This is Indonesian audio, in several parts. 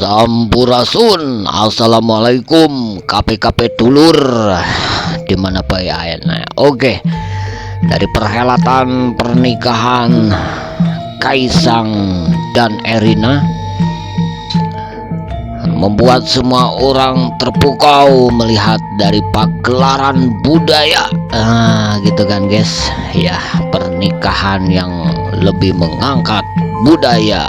Sampurasun, assalamualaikum KP-KP dulur dimana Pak ya. Oke, dari perhelatan pernikahan Kaisang dan Erina membuat semua orang terpukau melihat dari pagelaran budaya, gitu kan guys ya, pernikahan yang lebih mengangkat budaya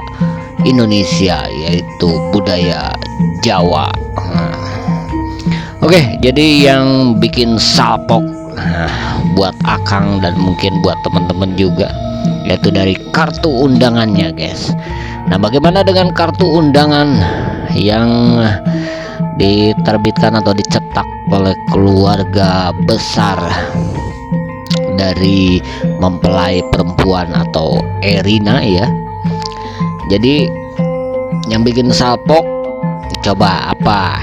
Indonesia, yaitu budaya Jawa. Oke, jadi yang bikin salpok buat Akang dan mungkin buat teman-teman juga, yaitu dari kartu undangannya guys. Nah, bagaimana dengan kartu undangan yang diterbitkan atau dicetak oleh keluarga besar dari mempelai perempuan atau Erina ya? Jadi yang bikin salpok coba apa?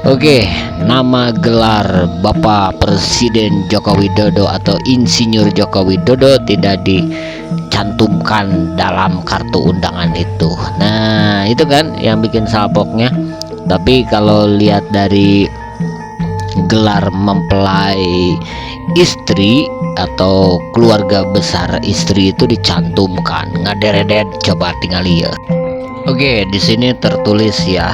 Oke, nama gelar Bapak Presiden Joko Widodo atau Insinyur Joko Widodo tidak dicantumkan dalam kartu undangan itu. Nah, itu kan yang bikin salpoknya. Tapi kalau lihat dari gelar mempelai istri atau keluarga besar istri itu dicantumkan, ngaderedet, coba tinggal lihat. Oke, di sini tertulis ya,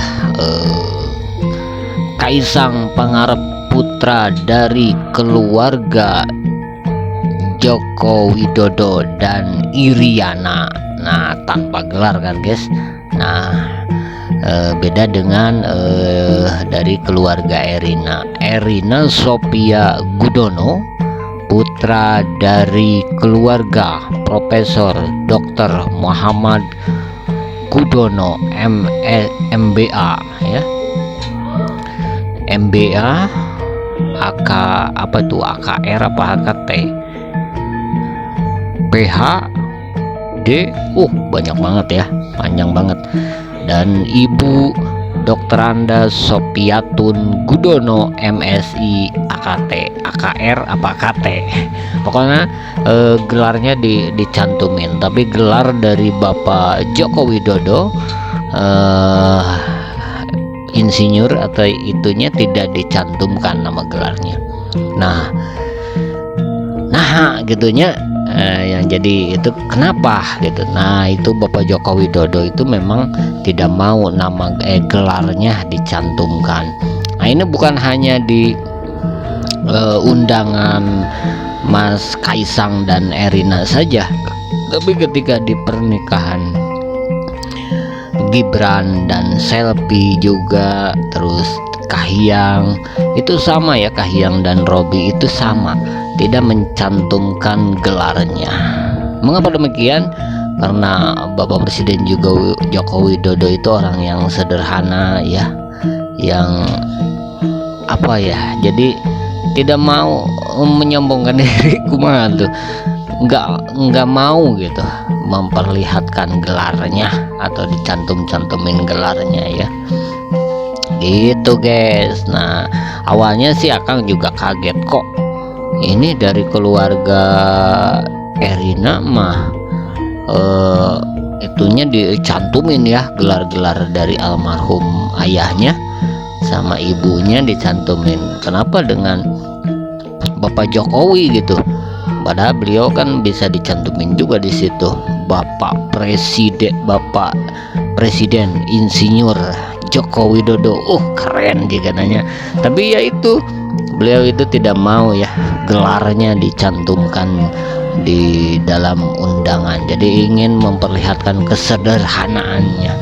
Kaisang pangarep putra dari keluarga Joko Widodo dan Iriana. Nah, tanpa gelar kan guys. Nah, beda dengan dari keluarga Erina Sophia Gudono, putra dari keluarga Profesor Dr. Muhammad Gudono MBA ya. MBA AK apa tuh, AKR apa AKT, PhD, banyak banget ya, panjang banget. Dan Ibu Dr. Anda Sopiatun Gudono MSI AKT, AKR apa AKT, pokoknya gelarnya dicantumin. Tapi gelar dari Bapak Joko Widodo insinyur atau itunya tidak dicantumkan nama gelarnya. Nah gitunya, yang jadi itu kenapa gitu. Nah, itu Bapak Joko Widodo itu memang tidak mau nama gelarnya dicantumkan. Nah, ini bukan hanya di undangan Mas Kaisang dan Erina saja, tapi ketika di pernikahan Gibran dan Selvi juga, terus Kahiyang itu sama ya, Kahiyang dan Robi itu sama, tidak mencantumkan gelarnya. Mengapa demikian? Karena Bapak Presiden juga Joko Widodo itu orang yang sederhana ya, yang apa ya, jadi tidak mau menyombongkan diri, kumaha tuh, nggak mau gitu memperlihatkan gelarnya atau dicantumin gelarnya ya, gitu guys. Nah, awalnya sih Akang juga kaget, kok ini dari keluarga Erina mah itunya dicantumin ya, gelar-gelar dari almarhum ayahnya sama ibunya dicantumin. Kenapa dengan Bapak Jokowi gitu? Padahal beliau kan bisa dicantumin juga di situ, Bapak Presiden Insinyur Joko Widodo. Keren juga nanya. Tapi ya itu, beliau itu tidak mau ya gelarnya dicantumkan di dalam undangan. Jadi ingin memperlihatkan kesederhanaannya.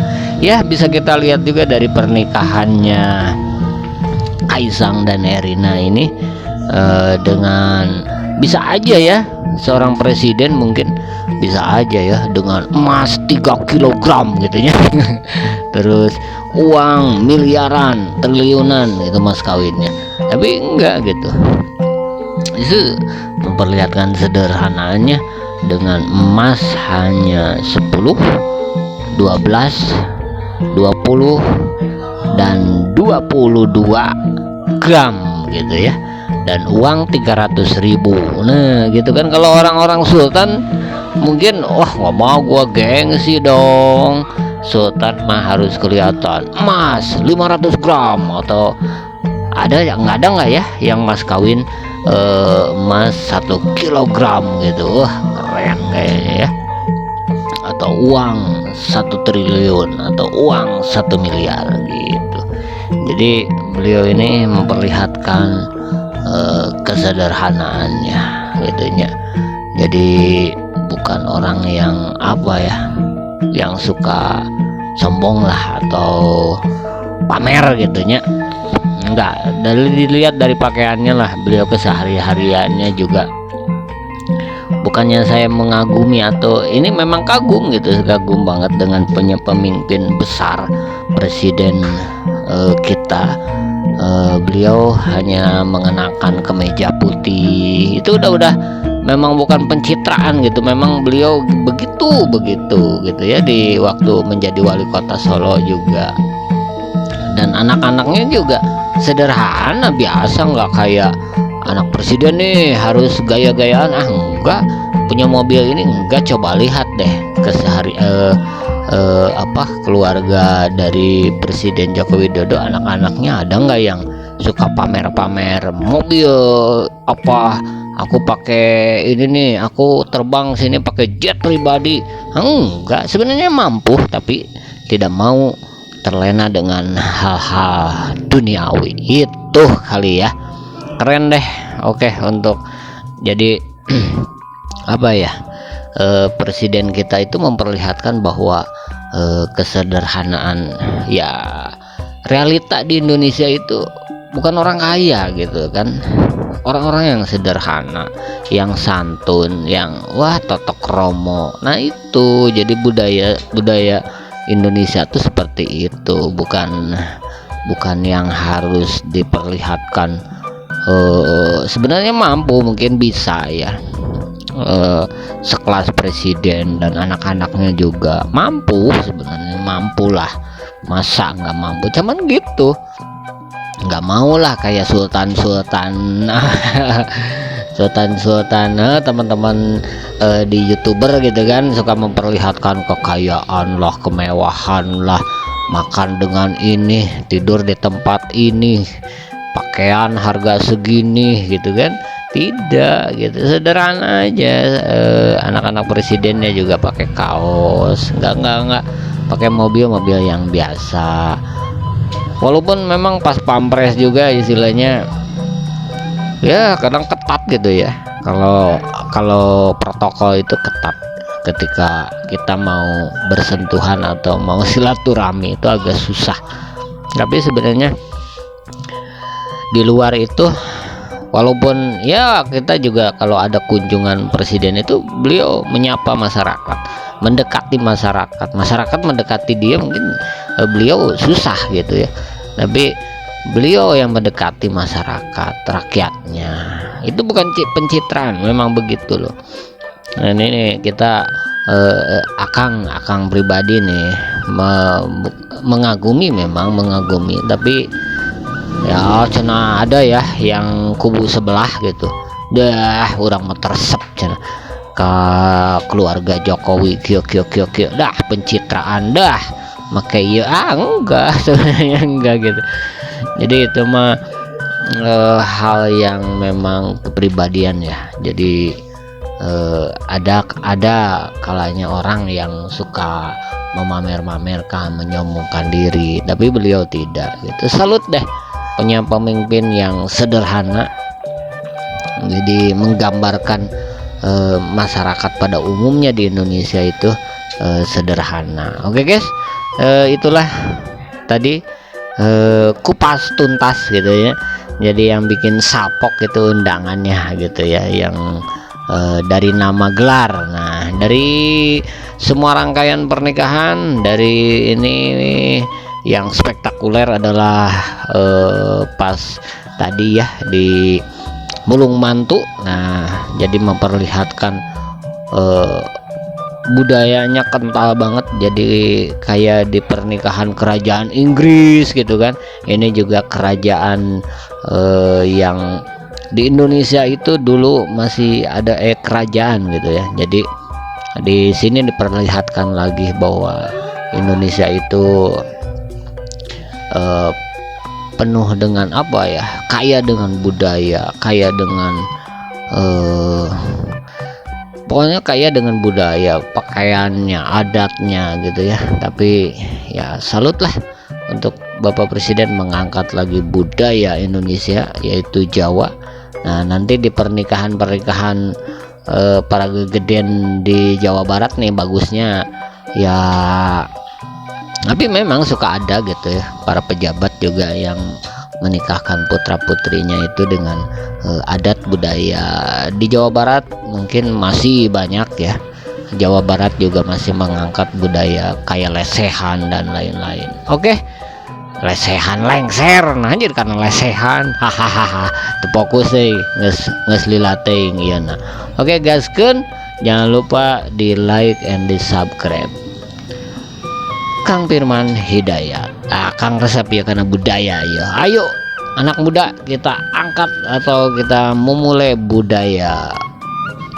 Ya, bisa kita lihat juga dari pernikahannya Kaisang dan Erina ini, dengan bisa aja ya seorang presiden mungkin bisa aja ya dengan emas 3 kilogram gitu ya. Terus uang miliaran, triliunan itu mas kawinnya. Tapi enggak gitu. Itu memperlihatkan sederhananya dengan emas hanya 10, 12, 20 dan 22 gram gitu ya, dan uang 300.000. Nah gitu kan, kalau orang-orang sultan mungkin wah nggak mau, gua gengsi dong, sultan mah harus kelihatan emas 500 gram, atau ada yang nggak ya yang mas kawin emas 1 kilogram gitu. Wah keren kayaknya ya. Atau uang 1 triliun, atau uang 1 miliar gitu. Jadi beliau ini memperlihatkan kesederhanaannya gitu ya. Jadi bukan orang yang apa ya, yang suka sombong lah atau pamer gitu ya. Enggak, dilihat dari pakaiannya lah, beliau kesehari-hariannya juga. Bukannya saya mengagumi, atau ini memang kagum gitu, kagum banget dengan pemimpin besar, presiden kita. Beliau hanya mengenakan kemeja putih, itu udah memang bukan pencitraan gitu, memang beliau begitu gitu ya di waktu menjadi wali kota Solo juga. Dan anak-anaknya juga sederhana biasa, nggak kayak anak presiden nih harus gaya-gayaan, enggak, punya mobil ini enggak. Coba lihat deh kesehari keluarga dari Presiden Joko Widodo, anak-anaknya ada nggak yang suka pamer-pamer mobil, apa aku pakai ini nih, aku terbang sini pakai jet pribadi. Enggak, sebenarnya mampu tapi tidak mau terlena dengan hal-hal duniawi itu kali ya. Keren deh. Oke, untuk jadi apa ya, presiden kita itu memperlihatkan bahwa kesederhanaan ya, realita di Indonesia itu bukan orang kaya gitu kan, orang-orang yang sederhana, yang santun, yang wah totok romo. Nah itu jadi budaya Indonesia tuh seperti itu, bukan yang harus diperlihatkan. Sebenarnya mampu, mungkin bisa ya, sekelas presiden dan anak-anaknya juga mampu, sebenarnya mampu lah, masa nggak mampu, cuman gitu nggak mau lah kayak sultan teman-teman di YouTuber gitu kan, suka memperlihatkan kekayaan lah, kemewahan lah, makan dengan ini, tidur di tempat ini, pakaian harga segini gitu kan. Tidak gitu, sederhana aja. Anak-anak presidennya juga pakai kaos, nggak pakai mobil yang biasa, walaupun memang pas pampres juga istilahnya ya kadang ketat gitu ya. Kalau protokol itu ketat, ketika kita mau bersentuhan atau mau silaturahmi itu agak susah. Tapi sebenarnya di luar itu, walaupun ya kita juga kalau ada kunjungan presiden itu beliau menyapa masyarakat, mendekati masyarakat mendekati dia, mungkin beliau susah gitu ya, tapi beliau yang mendekati masyarakat, rakyatnya. Itu bukan pencitraan, memang begitu loh. Nah ini kita akang pribadi nih mengagumi, memang mengagumi, tapi ya cina ada ya yang kubu sebelah gitu, dah orang mau tersep cina ke keluarga Jokowi kyo dah pencitraan dah makai ya enggak, sebenarnya enggak gitu. Jadi itu mah hal yang memang kepribadian ya. Jadi ada kalanya orang yang suka memamer-mamerkan, menyombongkan diri, tapi beliau tidak gitu. Salut deh punya pemimpin yang sederhana, jadi menggambarkan masyarakat pada umumnya di Indonesia itu sederhana. Oke guys, itulah tadi kupas tuntas gitu ya. Jadi yang bikin sapok itu undangannya gitu ya, yang dari nama gelar. Nah dari semua rangkaian pernikahan, dari ini yang spektakuler adalah pas tadi ya di Bulung Mantu. Nah jadi memperlihatkan budayanya kental banget, jadi kayak di pernikahan kerajaan Inggris gitu kan. Ini juga kerajaan yang di Indonesia itu dulu masih ada kerajaan gitu ya. Jadi di sini diperlihatkan lagi bahwa Indonesia itu penuh dengan apa ya, kaya dengan budaya, kaya dengan pokoknya kaya dengan budaya, pakaiannya, adatnya gitu ya. Tapi ya salut lah untuk Bapak Presiden mengangkat lagi budaya Indonesia, yaitu Jawa. Nah, nanti di pernikahan para gegeden di Jawa Barat nih bagusnya ya, tapi memang suka ada gitu ya para pejabat juga yang menikahkan putra putrinya itu dengan adat budaya. Di Jawa Barat mungkin masih banyak ya, Jawa Barat juga masih mengangkat budaya kayak lesehan dan lain-lain. Oke, lesehan lengser nah anjir, karena lesehan hahaha fokus sih nges lilating ya. Nah oke gaskeun, jangan lupa di like and di subscribe. Kang Firman Hidayat, Kang resep ya karena budaya ya. Ayo anak muda kita angkat atau kita memulai budaya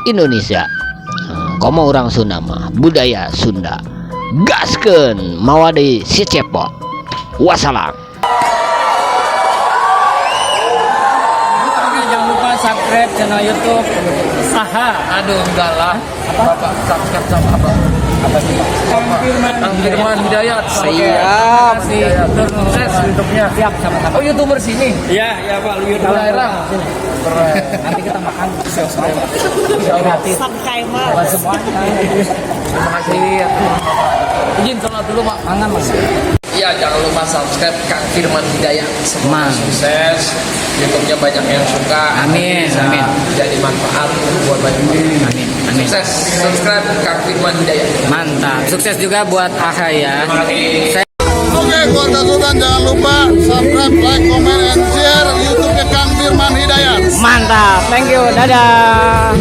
Indonesia. Komo orang Sunda mah budaya Sunda. Gaskeun mawadi si cepot. Wassalam. Jangan lupa subscribe channel YouTube Saha. Aduh, enggak lah. Bapak subscribe sama apa? Apa sih? Kang Firman Hidayat. Siap. Sukses YouTube-nya. Siap sama-sama. Oh, YouTuber sini. Iya Pak, lu YouTube Daerah. Keren. Nanti kita makan Subscribe. gratis. Buat semuanya. Terima kasih. Izin sholat dulu, Pak. Mangan Mas. Iya, jangan lupa subscribe Kang Firman Hidayat. Semoga Man. sukses. YouTube-nya banyak yang suka. Amin, Bisa amin. jadi manfaat buat banyak orang. Amin. Amin. Sukses. Subscribe Kang Firman Hidayat. Mantap. Sukses juga buat Aha ya. Terima kasih. Oke, keluarga Sultan jangan lupa subscribe, like, comment, and share YouTube-nya Kang Firman Hidayat. Mantap. Thank you. Dadah.